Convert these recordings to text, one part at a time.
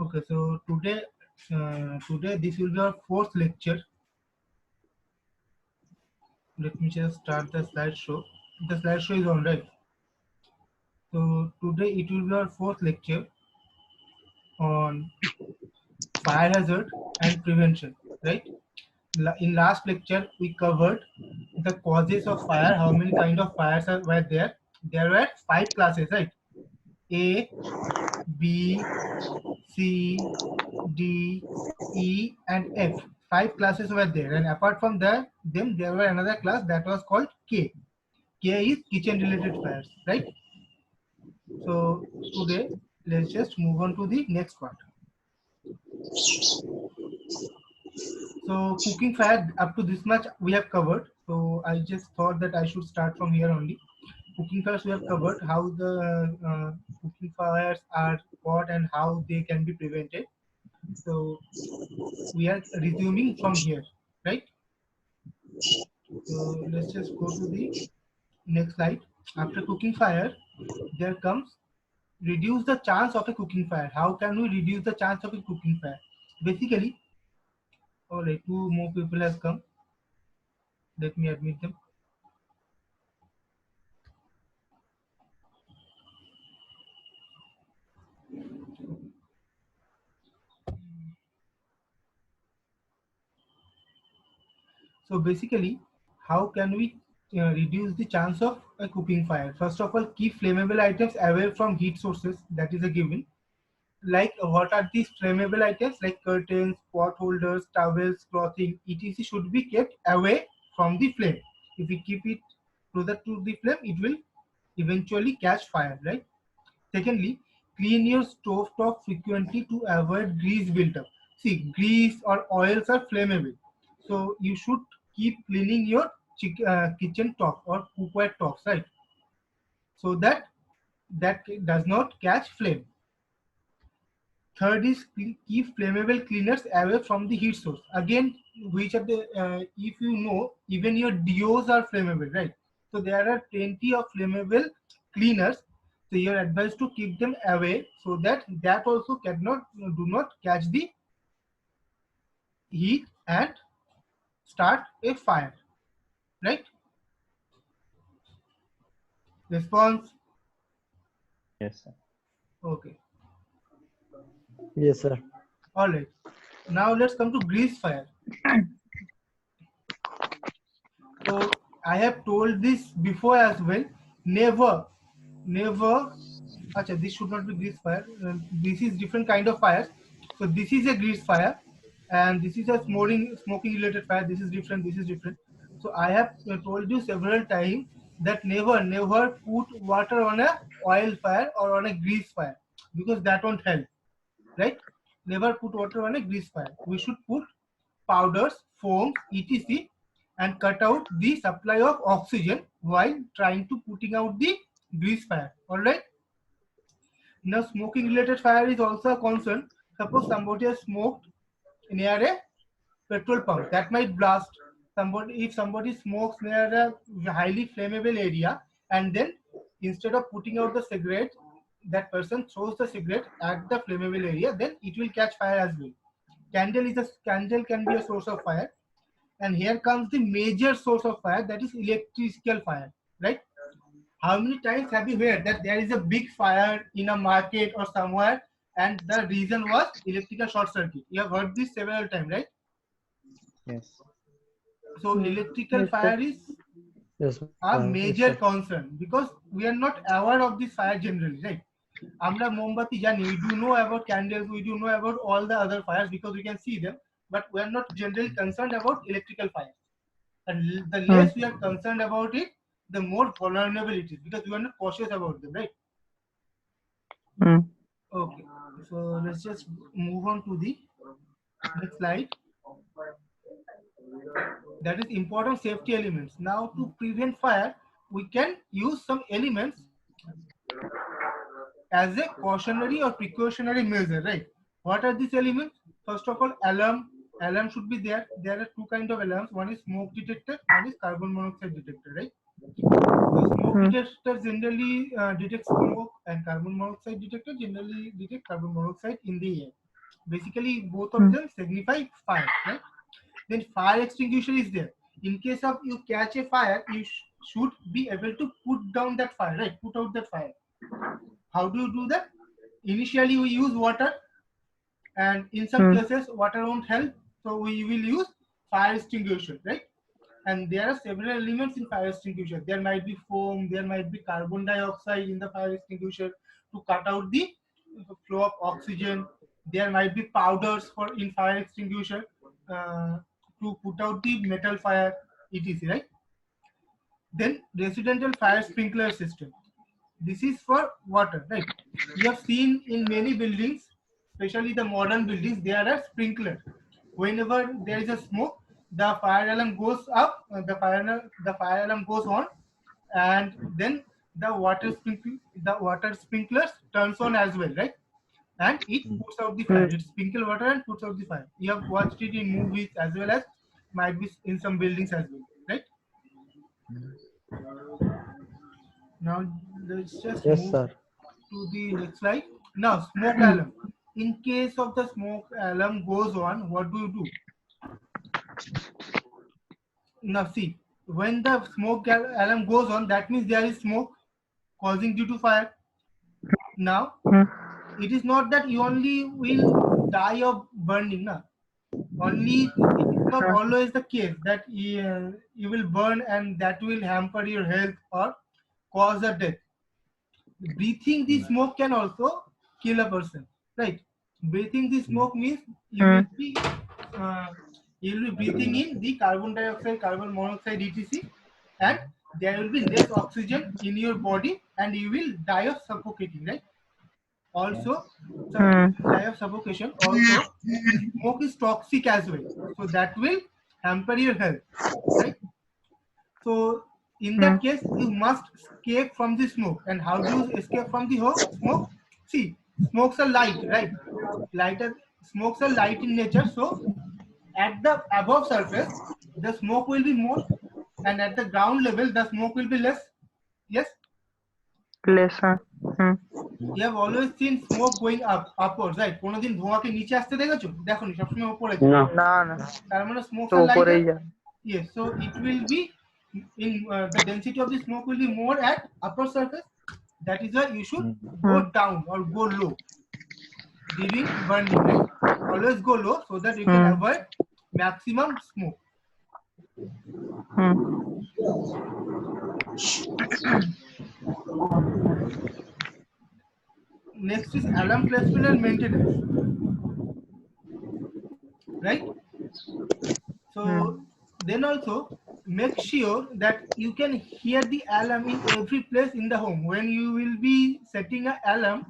Okay, so today this will be our fourth lecture. Let me just start the slideshow. The slideshow is on, right? So today it will be our fourth lecture on fire hazard and prevention, right? In last lecture we covered the causes of fire. How many kind of fires were there? There were 5 classes, right? A, B, C, D, E, and F. 5 classes were there, and apart from that, them there were another class that was called K. K is kitchen-related fires, right? So today, let's just move on to the next part. So cooking fire, up to this much we have covered. So I just thought that I should start from here only. Cooking fires we have covered, how the cooking fires are caught and how they can be prevented. So we are resuming from here, right? So let's just go to the next slide. After cooking fire, there comes reduce the chance of a cooking fire. How can we reduce the chance of a cooking fire? Basically, all right, 2 more people has come. Let me admit them. So basically, how can we reduce the chance of a cooking fire? First of all, keep flammable items away from heat sources. That is a given. Like what are these flammable items? Like curtains, pot holders, towels, clothing, etc. should be kept away from the flame. If we keep it closer to the flame, it will eventually catch fire, right? Secondly, clean your stove top frequently to avoid grease buildup. See, grease or oils are flammable, so you should keep cleaning your kitchen top or cookware tops, right? So that does not catch flame. Third is keep flammable cleaners away from the heat source. Again, which are the if you know, even your deos are flammable, right? So there are plenty of flammable cleaners. So you're advised to keep them away so that also cannot do not catch the heat and start a fire, right? Response. Yes, sir. Okay. Yes, sir. All right. Now let's come to grease fire. So I have told this before as well. Never. Acha, this should not be grease fire. This is different kind of fires. So this is a grease fire, and this is a smoking related fire. This is different. This is different. So I have told you several times that never put water on a oil fire or on a grease fire, because that won't help, right? Never put water on a grease fire. We should put powders, foams, etc., and cut out the supply of oxygen while trying to putting out the grease fire. All right. Now, smoking related fire is also a concern. Suppose somebody has smoked near a petrol pump, that might blast. If somebody smokes near a highly flammable area, and then instead of putting out the cigarette, that person throws the cigarette at the flammable area, then it will catch fire as well. Candle can be a source of fire. And here comes the major source of fire, that is electrical fire, right? How many times have you heard that there is a big fire in a market or somewhere, and the reason was electrical short circuit? You have heard this several times, right? Yes. So electrical Yes, sir. fire is Yes, a yes, major sir. concern because we are not aware of this fire generally, right? আমরা মোমবাতি জানি, we do know about candles, we do know about all the other fires because we can see them, but we are not generally concerned about electrical fire. And the less we are concerned about it, the more vulnerable it is because we are not cautious about them, right? Okay, so let's just move on to the next slide. That is important safety elements. Now, to prevent fire, we can use some elements as a cautionary or precautionary measure, right? What are these elements? First of all, alarm. Alarm should be there. There are 2 kinds of alarms. One is smoke detector, one is carbon monoxide detector, right? So smoke detector generally detects smoke, and carbon monoxide detector generally detects carbon monoxide in the air. Basically, both of them signify fire, right? Then fire extinguisher is there. In case of you catch a fire, you should be able to put down that fire, right? Put out that fire. How do you do that? Initially, we use water, and in some cases, water won't help, so we will use fire extinguisher, right? And there are several elements in fire extinguisher. There might be foam, there might be carbon dioxide in the fire extinguisher to cut out the flow of oxygen. There might be powders for in fire extinguisher to put out the metal fire, etc. Right? Then residential fire sprinkler system. This is for water, right? You have seen in many buildings, especially the modern buildings, there are sprinklers. Whenever there is a smoke, the fire alarm goes up, the fire alarm goes on, and then the water sprinklers turns on as well, right? And it puts out the fire. It sprinkle water and puts out the fire. You have watched it in movies as well as might be in some buildings as well, right? Now let's just Yes, move sir. to the next slide. Now, smoke alarm. In case of the smoke alarm goes on, what do you do? Now, see, when the smoke alarm goes on, that means there is smoke causing due to fire. Now, it is not that you only will die of burning. No? Only it is not always the case that you will burn and that will hamper your health or cause a death. Breathing the smoke can also kill a person, right? Breathing the smoke means uh, you will be breathing in the carbon dioxide, carbon monoxide, etc., and there will be less oxygen in your body, and you will die of suffocating, right? Also, die of suffocation. Also, the smoke is toxic as well, so that will hamper your health, right? So in that case, you must escape from the smoke. And how do you escape from the smoke? See, smokes are light, right? Lighter smokes are light in nature. So at the above surface, the smoke will be more, and at the ground level, the smoke will be less. Yes. Less. You have always seen smoke going upwards, right? কোনোদিন ধোঁয়াকে নিচে আসতে দেখেছো? দেখোনি, সবসময় উপরে যায়। না তার মানে smokes তো are lighter. উপরেই যায়। Yes, so it will be in the density of the smoke will be more at upper surface. That is why you should go down or go low during burning, right? Always go low so that you can avoid maximum smoke. Next is alarm placement and maintenance, right? So then also make sure that you can hear the alarm in every place in the home. When you will be setting an alarm,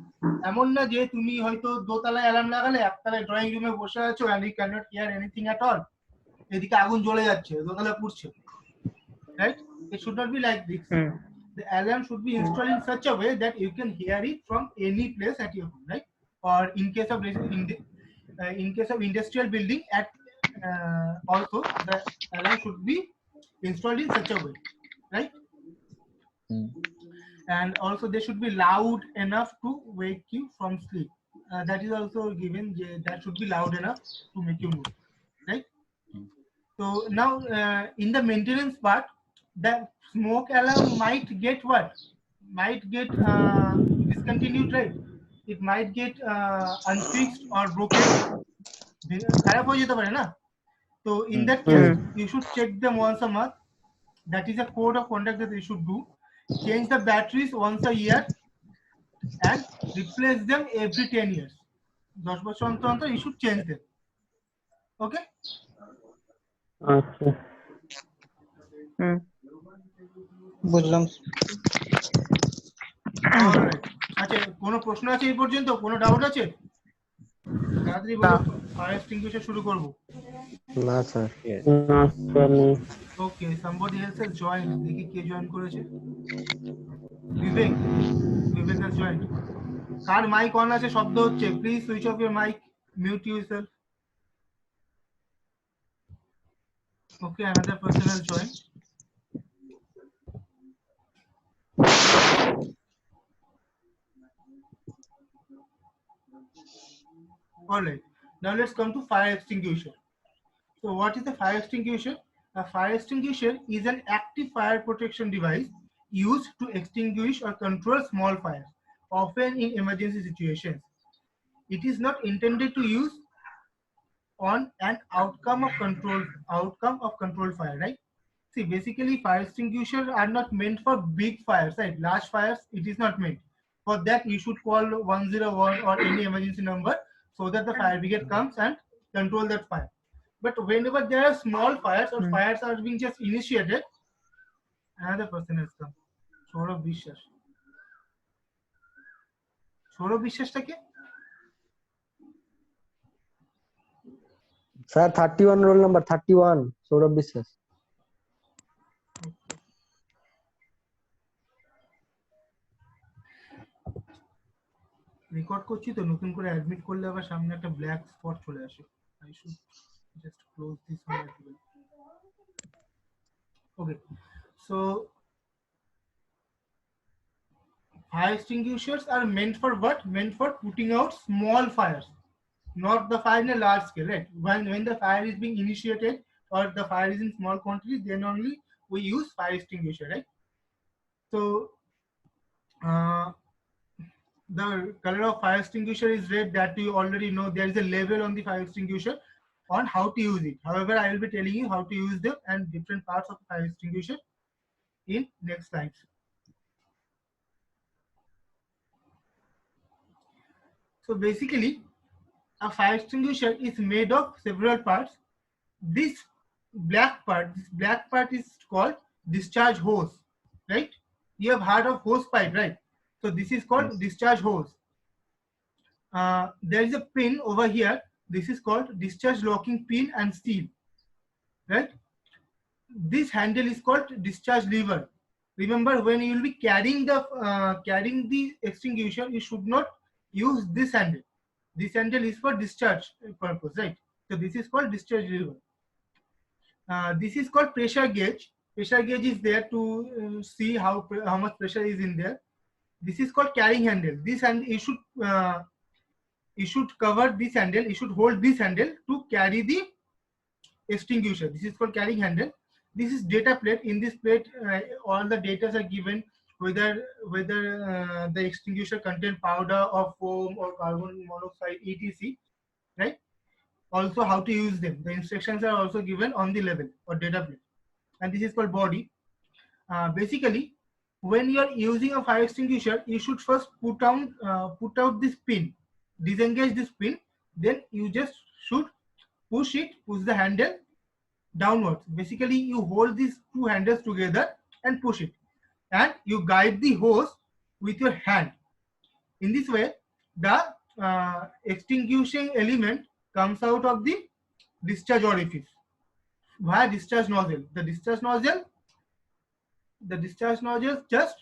এমন না যে তুমি হয়তো দোতলায় alarm লাগালে একতলায় drawing রুমে বসে আছো and you cannot hear anything at all. এদিকে আগুন জ্বলে যাচ্ছে, দোতলা পুড়ছে, right? It should not be like this. The alarm should be installed in such a way that you can hear it from any place at your home, right? Or in case of industrial building, at also the alarm should be installed in such a way, right? And also they should be loud enough to wake you from sleep. That is also given. That should be loud enough to make you move, right? So now in the maintenance part, the smoke alarm might get discontinued, right? It might get unfixed or broken. খারাপ হয়ে যেতে পারে না? So in that case, you should check them once a month. That is a code of conduct that you should do. Change the batteries once a year and replace them every 10 years. 10 বছর অন্তর অন্তর you should change them. Okay? আচ্ছা। বুঝলাম। Alright. আচ্ছা, কোনো প্রশ্ন আছে এই পর্যন্ত? কোনো ডাউট আছে? তাড়াতাড়ি বলো, ফায়ার এক্সটিংগুইশার শুরু করব। না স্যার। না স্যার নেই। Okay, somebody else has joined. দেখি কে জয়েন করেছে। Bibek has joined. কার মাইক অন আছে, শব্দ হচ্ছে, please switch off your mic, mute yourself. Okay, another person has joined. All right. Now let's come to fire extinguisher. So what is a fire extinguisher? A fire extinguisher is an active fire protection device used to extinguish or control small fires, often in emergency situations. It is not intended to use on an outcome of controlled fire, right? See, basically fire extinguishers are not meant for big fires, right? Large fires, it is not meant. For that, you should call 101 or any emergency number so that the fire brigade comes and control that fire. But whenever there are small fires or fires are being just initiated, another person has come. Saurabh Bishwas. Saurabh Bishwasটা K? Sir, 31 roll number 31. Saurabh Biswas. Record করছি তো, নতুন করে admit করলে আবার সামনে একটা black spot চলে আসে। I should just close this one as well. Okay, so fire extinguishers are meant for what? Meant for putting out small fires, not the fire in a large scale, right? When the fire is being initiated or the fire is in small quantities, then only we use fire extinguisher, right? So the color of fire extinguisher is red, that you already know. There is a label on the fire extinguisher on how to use it. However, I will be telling you how to use them and different parts of the fire extinguisher in next slides. So basically, a fire extinguisher is made of several parts. This black part is called discharge hose, right? You have heard of hose pipe, right? So this is called discharge hose. There is a pin over here. This is called discharge locking pin and seal, right? This handle is called discharge lever. Remember, when you will be carrying the extinguisher, you should not use this handle. This handle is for discharge purpose, right? So this is called discharge lever. This is called pressure gauge. Pressure gauge is there to see how much pressure is in there. This is called carrying handle. This handle you should cover this handle. You should hold this handle to carry the extinguisher. This is called carrying handle. This is data plate. In this plate, all the data are given, whether the extinguisher contain powder or foam or carbon monoxide, etc. Right? Also, how to use them. The instructions are also given on the label or data plate. And this is called body. Basically, when you are using a fire extinguisher, you should first put out this pin, disengage this pin. Then you just should push the handle downwards. Basically, you hold these two handles together and push it, and you guide the hose with your hand. In this way, the extinguishing element comes out of the discharge orifice via discharge nozzle. The discharge nozzle just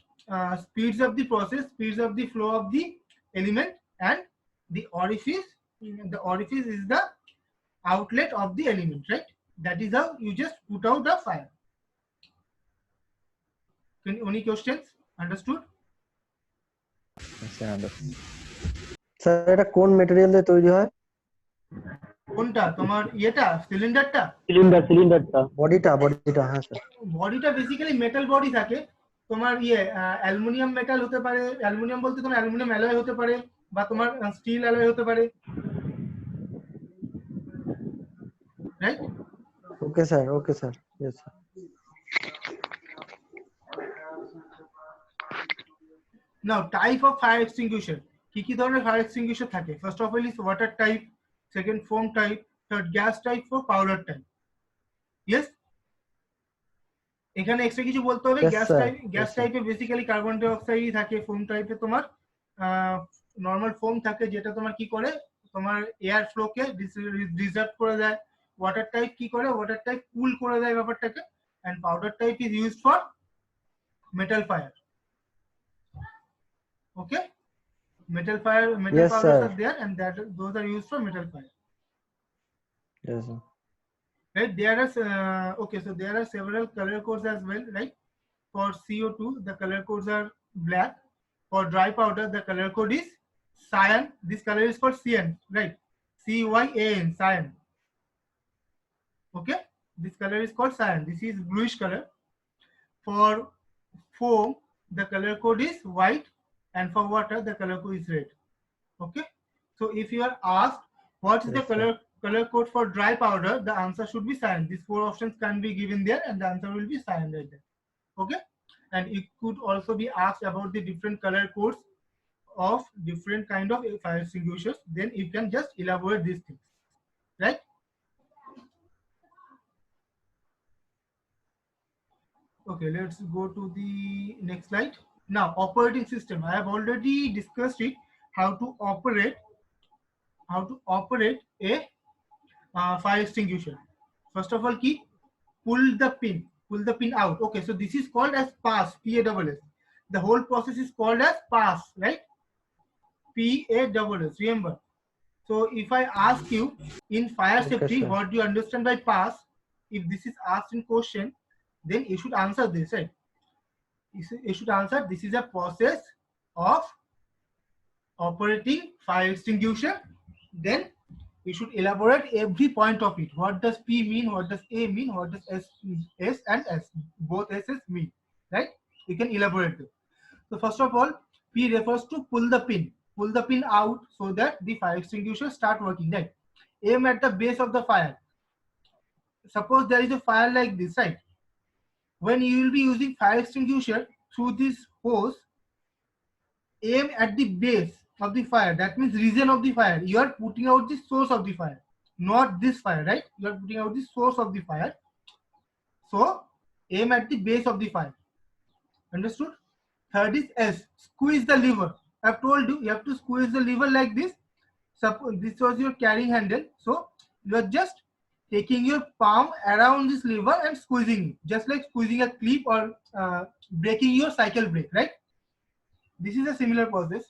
speeds up the process, speeds up the flow of the element, and the orifice is the outlet of the element, right? That is how you just put out the fire. Any questions? Understood? Sir এটা কোন material দিয়ে তৈরি হয়? কোনটা তোমার ইয়েটা সিলিন্ডারটা? সিলিন্ডারটা বডিটা হ্যাঁ স্যার। বডিটা বেসিক্যালি মেটাল বডি থাকে। তোমার অ্যালুমিনিয়াম মেটাল হতে পারে, অ্যালুমিনিয়াম বলতে তোমার অ্যালুমিনিয়াম অ্যালয় হতে পারে, বা তোমার স্টিল অ্যালয় হতে পারে, right? Okay sir yes sir. Now, type of fire extinguisher. কি ধরনের ফায়ার এক্সটিংগুইশার থাকে? First of all is water type, second foam type, third gas type, four powder type. Yes, এখানে এক্সট্রা কিছু বলতে হবে। Gas টাইপে বেসিক্যালি কার্বন ডাই অক্সাইড থাকে। Foam টাইপে তোমার নরমাল ফোম থাকে, যেটা তোমার কি করে, তোমার এয়ার ফ্লোকে রিজার্ভ করে দেয়। ওয়াটার টাইপ কি করে, ওয়াটার টাইপ কুল করে দেয় ব্যাপারটাকে। And powder type is used for metal fire. Okay, metal Yes, powders sir. are there, and those are used for metal fire. Yes, sir. Right, there are okay, so there are several color codes as well, right? For CO2, the color codes are black. For dry powder, the color code is cyan. This color is called cyan, right? cyan, cyan. Okay, this color is called cyan. This is bluish color. For foam, the color code is white, and for water, the color code is red. Okay, so if you are asked what is the Yes, sir. color code for dry powder, the answer should be cyan. These four options can be given there, and the answer will be cyan right there. Okay, and it could also be asked about the different color codes of different kind of fire extinguishers. Then you can just elaborate these things, right? Okay, let's go to the next slide. Now, operating system. I have already discussed it. How to operate a fire extinguisher. First of all, key pull the pin out. Okay, so this is called as pass, PASS. The whole process is called as pass, right? PASS. Remember. So if I ask you in fire Okay, safety, sir. what do you understand by pass? If this is asked in question, then you should answer this, right? You should answer this is a process of operating fire extinguisher. Then you should elaborate every point of it. What does P mean? What does A mean? What does S and S? Both S's mean, right? You can elaborate them. So first of all, P refers to pull the pin. Pull the pin out so that the fire extinguisher start working, right? Aim at the base of the fire. Suppose there is a fire like this, right? When you will be using fire extinguisher through this hose, aim at the base of the fire. That means region of the fire. You are putting out the source of the fire, not this fire, right? You are putting out the source of the fire. So aim at the base of the fire. Understood? Third is S. Squeeze the lever. I've told you have to squeeze the lever like this. Suppose this was your carrying handle. So you are just taking your palm around this lever and squeezing it, just like squeezing a clip or breaking your cycle brake, right? This is a similar process.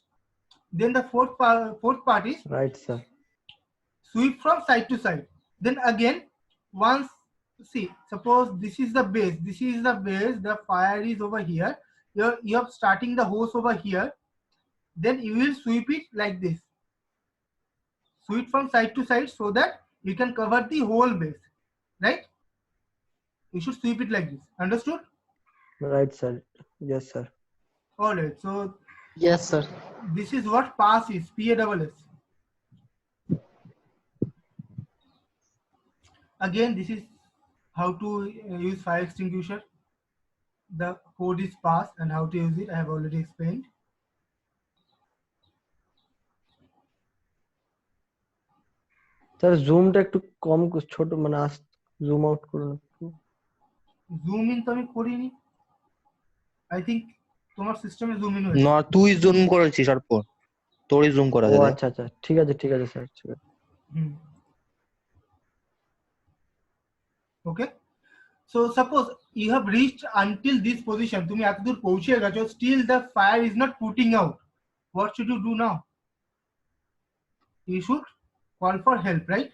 Then the fourth part is Right, sir. sweep from side to side. Then again, once, see, suppose this is the base. This is the base. The fire is over here. You are starting the hose over here. Then you will sweep it like this. Sweep from side to side so that you can cover the whole base, right? You should sweep it like this. Understood? Right, sir. Yes, sir. All right. So Yes, sir. this is what pass is. PASS. Again, this is how to use fire extinguisher. The code is pass, and how to use it I have already explained. Sir জুমটা একটু কম ছোট মানে zoom out করুন একটু zoom in তো আমি করিনি, আই থিংক তোমার সিস্টেমে জুম ইন হয়েছে। না তুই জুম করেছিস আর পর তোরই জুম করা ও যাবে। আচ্ছা আচ্ছা ঠিক আছে স্যার ঠিক আছে। Okay, so suppose you have reached until this position, তুমি এতদূর পৌঁছে গেছো, still the fire is not putting out. What should you do now? You should call for help, right?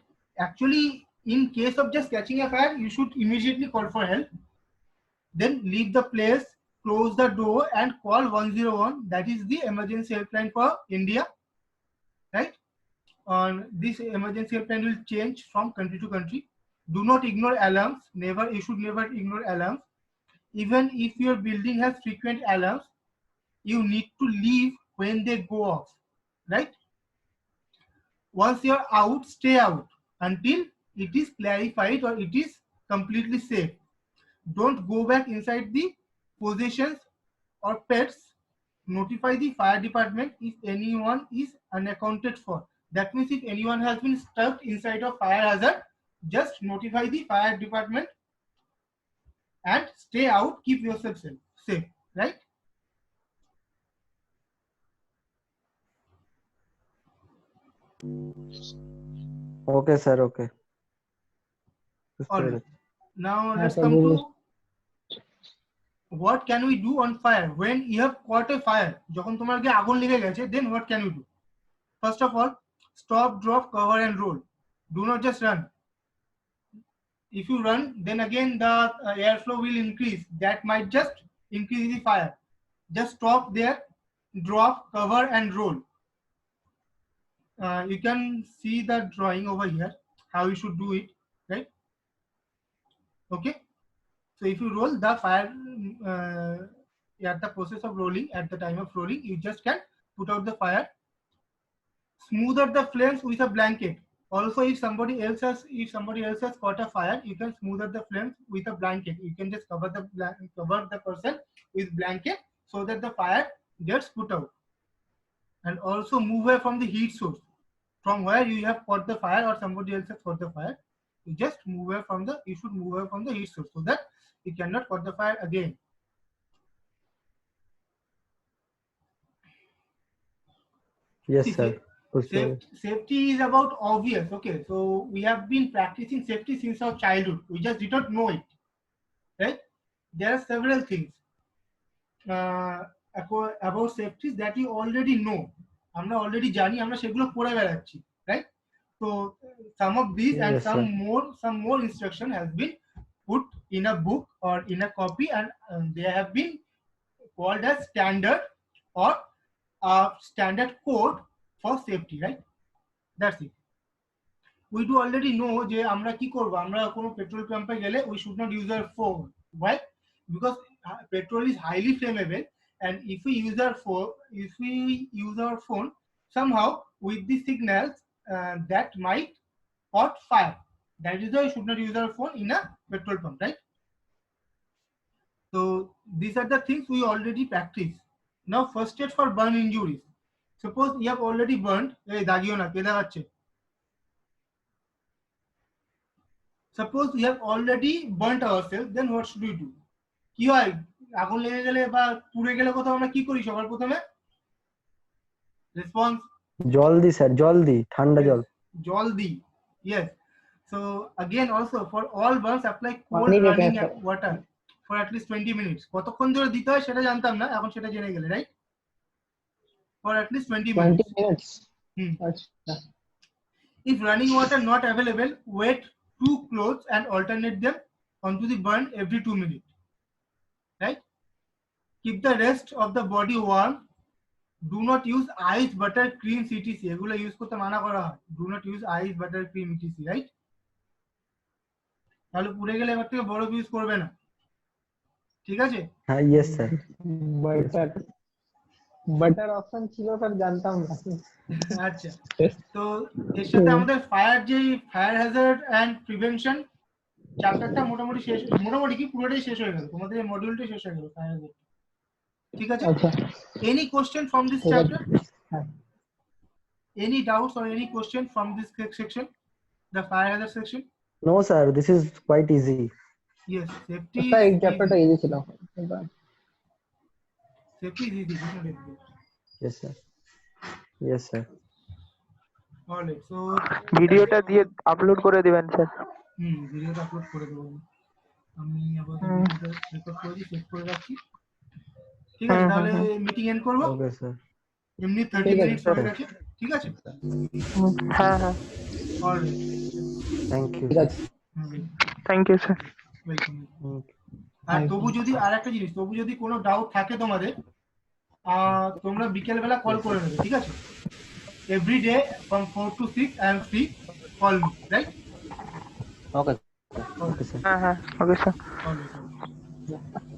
Actually, in case of just catching a fire, you should immediately call for help. Then leave the place, close the door, and call 101. That is the emergency helpline for India, right? This emergency helpline will change from country to country. Do not ignore alarms. You should never ignore alarms. Even if your building has frequent alarms, you need to leave when they go off, right? Once you're out, stay out until it is clarified or it is completely safe. Don't go back inside the possessions or pets. Notify the fire department if anyone is unaccounted for. That means if anyone has been stuck inside a fire hazard, just notify the fire department and stay out. Keep yourself safe, right? Okay sir okay. All right. Now let's come to what can we do on fire when you have caught a fire. যখন তোমার কি আগুন লেগে গেছে, then what can you do? First of all, stop, drop, cover and roll. Do not just run. If you run, then again the airflow will increase. That might just increase the fire. Just stop there, drop, cover and roll. you can see the drawing over here, how you should do it, right? Okay. So if you roll the fire, at the process of rolling, at the time of rolling, you just can put out the fire. Smoother the flames with a blanket. Also, if somebody else has caught a fire, you can smoother the flames with a blanket. You can just cover the person with blanket so that the fire gets put out. And also move away from the heat source, from where you have caught the fire or somebody else has caught the fire. You just move away from the. You should move away from the heat source so that you cannot caught the fire again. Yes, See, sir. safety is about obvious. Okay, so we have been practicing safety since our childhood. We just did not know it, right? There are several things about safety that you already know. আমরা already জানি, আমরা সেগুলো করে বেড়াচ্ছি, right? So some of these and Yes, sir. some more instruction has been put in a book or in a copy, and they have been called as standard or standard code for safety, right? That's it. We do already know যে আমরা কি করব, আমরা কোনো petrol পাম্পে গেলে we should not use our phone. Why? Because petrol is highly flammable, and if we use our phone somehow with the signals that might caught fire. That is why we should not use our phone in a petrol pump, right? So these are the things we already practice. Now first aid for burn injuries. Suppose you have already burned. দাগিও না, কে দাগাচ্ছে? Suppose we have already burnt ourselves, then what should we do? কি হয়, আগুন লেগে গেলে বা পুড়ে গেলে কোথাও আমরা কি করি সবার প্রথমে? রেসপন্স জল দি স্যার, জল দি, ঠান্ডা জল। জল দি, yes. So again also for all burns apply cold পানি দিতে running হয়। water for at least 20 minutes. কতক্ষণ ধরে দিতে হয় সেটা জানতাম না, এখন সেটা জেনে গেলে, right? For at least 20 minutes. 20 minutes. আচ্ছা। If running water not available, wet 2 clothes and alternate them onto the burn every 2 minutes. Right? Keep the rest of the body warm. Do not use ice, butter, cream, etc. এগুলো use করতে মানা করা হয়। Do not use ice, butter, cream, etc. Right? তাহলে পুড়ে গেলে এবার থেকে বরফ ইউজ করবে না। ঠিক আছে? হ্যাঁ, ইয়েস স্যার। বাটার অপশন ছিল স্যার, জানতাম না। আচ্ছা, তো এর সাথে আমাদের ফায়ার হ্যাজার্ড এন্ড প্রিভেনশন চ্যাপ্টারটা মোটামুটি কি পুরোটাই শেষ হয়ে গেল, তোমাদের এই মডিউলটা শেষ হয়ে গেল ফায়ার হ্যাজার্ড। ঠিক আছে? আচ্ছা, any question from this chapter? Any doubts or any question from this section, the fire hazard section? No sir, this is quite easy. Yes, safety. Sir এই চ্যাপ্টারটা ইজি ছিল। Safety is easy, not difficult. Yes sir. Yes sir. All right, so ভিডিওটা দিয়ে upload করে দিবেন sir. ভিডিওটা upload করে দেবো আমি। আপাতত ভিডিওটা রেকর্ড করে দিই, সেভ করে রাখছি। ঠিক আছে, তাহলে মিটিং এন্ড করব। Okay sir. এমনি 30 মিনিট হয়ে গেছে। ঠিক আছে? হ্যাঁ হ্যাঁ, অলরাইট, থ্যাংক ইউ। ঠিক আছে, থ্যাংক ইউ স্যার। ওয়েলকাম। আর তবু যদি আরেকটা জিনিস, তবু যদি কোনো ডাউট থাকে তোমাদের, তোমরা বিকেল বেলা কল করে নেবে। ঠিক আছে? Every day from 4 to 6 I am free, call me, right? Okay sir. হ্যাঁ হ্যাঁ, ওকে স্যার। All right.